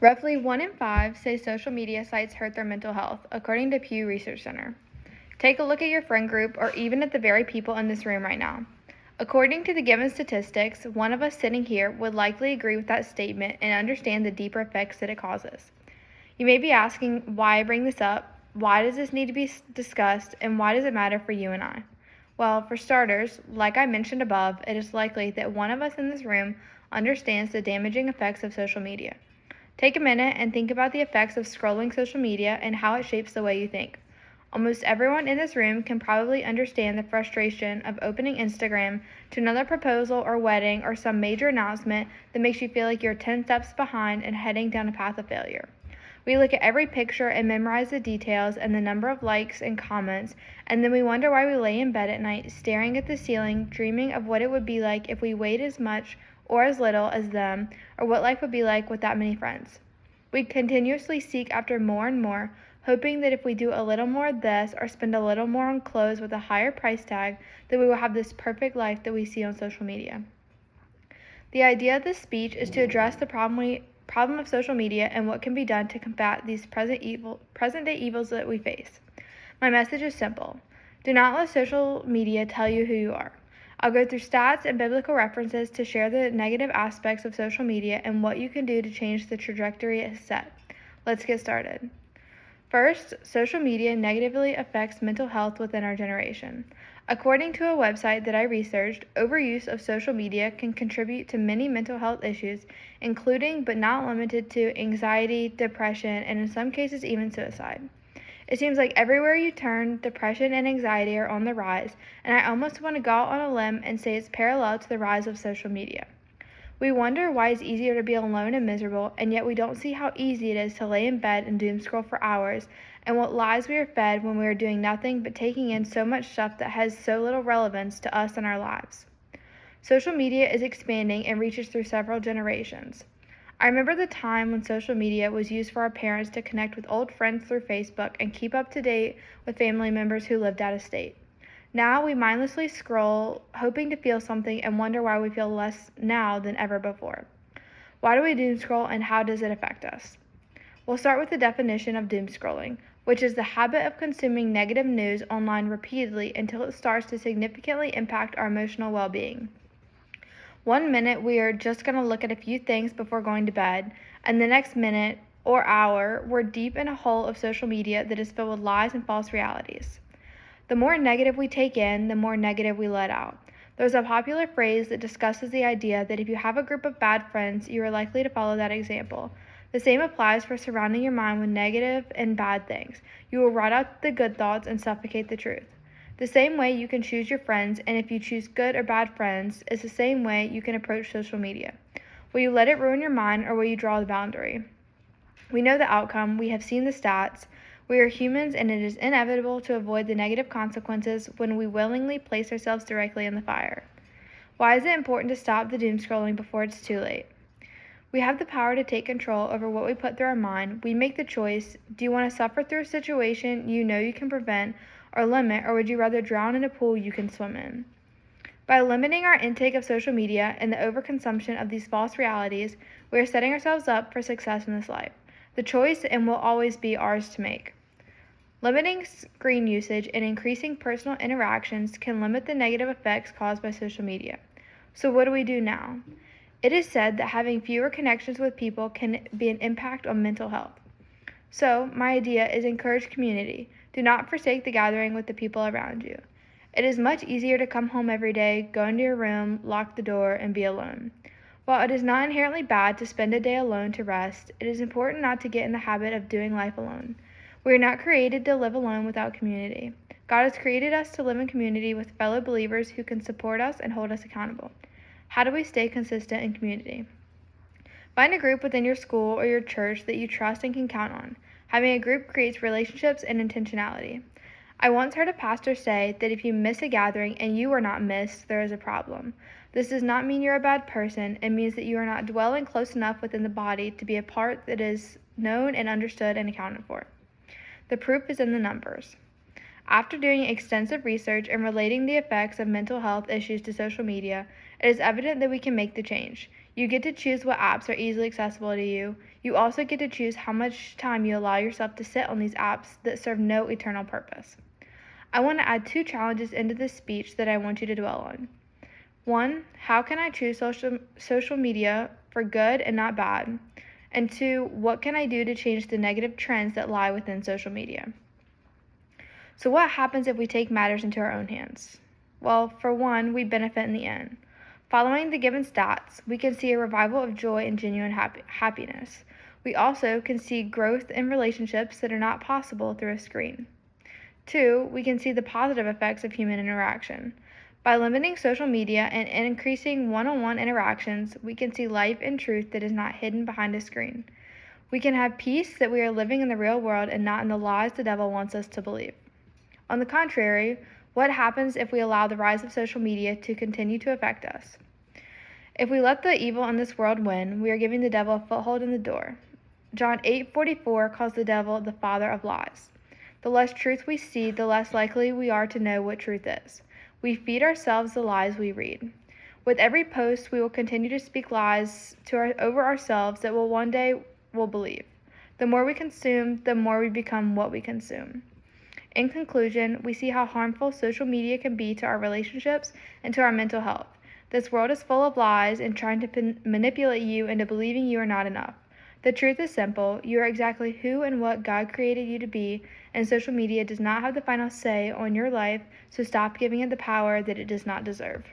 Roughly 1 in 5 say social media sites hurt their mental health, according to Pew Research Center. Take a look at your friend group or even at the very people in this room right now. According to the given statistics, one of us sitting here would likely agree with that statement and understand the deeper effects that it causes. You may be asking why I bring this up, why does this need to be discussed, and why does it matter for you and I? Well, for starters, like I mentioned above, it is likely that one of us in this room understands the damaging effects of social media. Take a minute and think about the effects of scrolling social media and how it shapes the way you think. Almost everyone in this room can probably understand the frustration of opening Instagram to another proposal or wedding or some major announcement that makes you feel like you're 10 steps behind and heading down a path of failure. We look at every picture and memorize the details and the number of likes and comments, and then we wonder why we lay in bed at night staring at the ceiling, dreaming of what it would be like if we weighed as much or as little as them, or what life would be like with that many friends. We continuously seek after more and more, hoping that if we do a little more of this or spend a little more on clothes with a higher price tag, that we will have this perfect life that we see on social media. The idea of this speech is to address the problem of social media and what can be done to combat these present-day evils that we face. My message is simple. Do not let social media tell you who you are. I'll go through stats and biblical references to share the negative aspects of social media and what you can do to change the trajectory it has set. Let's get started. First, social media negatively affects mental health within our generation. According to a website that I researched, overuse of social media can contribute to many mental health issues, including but not limited to anxiety, depression, and in some cases even suicide. It seems like everywhere you turn, depression and anxiety are on the rise, and I almost want to go out on a limb and say it's parallel to the rise of social media. We wonder why it's easier to be alone and miserable, and yet we don't see how easy it is to lay in bed and doom scroll for hours, and what lies we are fed when we are doing nothing but taking in so much stuff that has so little relevance to us and our lives. Social media is expanding and reaches through several generations. I remember the time when social media was used for our parents to connect with old friends through Facebook and keep up to date with family members who lived out of state. Now we mindlessly scroll, hoping to feel something, and wonder why we feel less now than ever before. Why do we doom scroll, and how does it affect us? We'll start with the definition of doom scrolling, which is the habit of consuming negative news online repeatedly until it starts to significantly impact our emotional well-being. 1 minute we are just going to look at a few things before going to bed, and the next minute or hour we're deep in a hole of social media that is filled with lies and false realities. The more negative we take in, the more negative we let out. There's a popular phrase that discusses the idea that if you have a group of bad friends, you are likely to follow that example. The same applies for surrounding your mind with negative and bad things. You will write out the good thoughts and suffocate the truth. The same way you can choose your friends, and if you choose good or bad friends, is the same way you can approach social media. Will you let it ruin your mind, or will you draw the boundary? We know the outcome. We have seen the stats. We are humans, and it is inevitable to avoid the negative consequences when we willingly place ourselves directly in the fire. Why is it important to stop the doom scrolling before it's too late? We have the power to take control over what we put through our mind. We make the choice. Do you want to suffer through a situation you know you can prevent or limit, or would you rather drown in a pool you can swim in? By limiting our intake of social media and the overconsumption of these false realities, we are setting ourselves up for success in this life. The choice and will always be ours to make. Limiting screen usage and increasing personal interactions can limit the negative effects caused by social media. So what do we do now? It is said that having fewer connections with people can be an impact on mental health. So my idea is encourage community. Do not forsake the gathering with the people around you. It is much easier to come home every day, go into your room, lock the door, and be alone. While it is not inherently bad to spend a day alone to rest, it is important not to get in the habit of doing life alone. We are not created to live alone without community. God has created us to live in community with fellow believers who can support us and hold us accountable. How do we stay consistent in community? Find a group within your school or your church that you trust and can count on. Having a group creates relationships and intentionality. I once heard a pastor say that if you miss a gathering and you are not missed, there is a problem. This does not mean you're a bad person. It means that you are not dwelling close enough within the body to be a part that is known and understood and accounted for. The proof is in the numbers. After doing extensive research and relating the effects of mental health issues to social media, it is evident that we can make the change. You get to choose what apps are easily accessible to you. You also get to choose how much time you allow yourself to sit on these apps that serve no eternal purpose. I want to add 2 challenges into this speech that I want you to dwell on. 1, how can I choose social media for good and not bad? And 2, what can I do to change the negative trends that lie within social media? So what happens if we take matters into our own hands? Well, for one, we benefit in the end. Following the given stats, we can see a revival of joy and genuine happiness. We also can see growth in relationships that are not possible through a screen. 2, we can see the positive effects of human interaction. By limiting social media and increasing one-on-one interactions, we can see life and truth that is not hidden behind a screen. We can have peace that we are living in the real world and not in the lies the devil wants us to believe. On the contrary, what happens if we allow the rise of social media to continue to affect us? If we let the evil in this world win, we are giving the devil a foothold in the door. John 8:44 calls the devil the father of lies. The less truth we see, the less likely we are to know what truth is. We feed ourselves the lies we read. With every post, we will continue to speak lies over ourselves that one day we'll believe. The more we consume, the more we become what we consume. In conclusion, we see how harmful social media can be to our relationships and to our mental health. This world is full of lies and trying to manipulate you into believing you are not enough. The truth is simple. You are exactly who and what God created you to be, and social media does not have the final say on your life, so stop giving it the power that it does not deserve.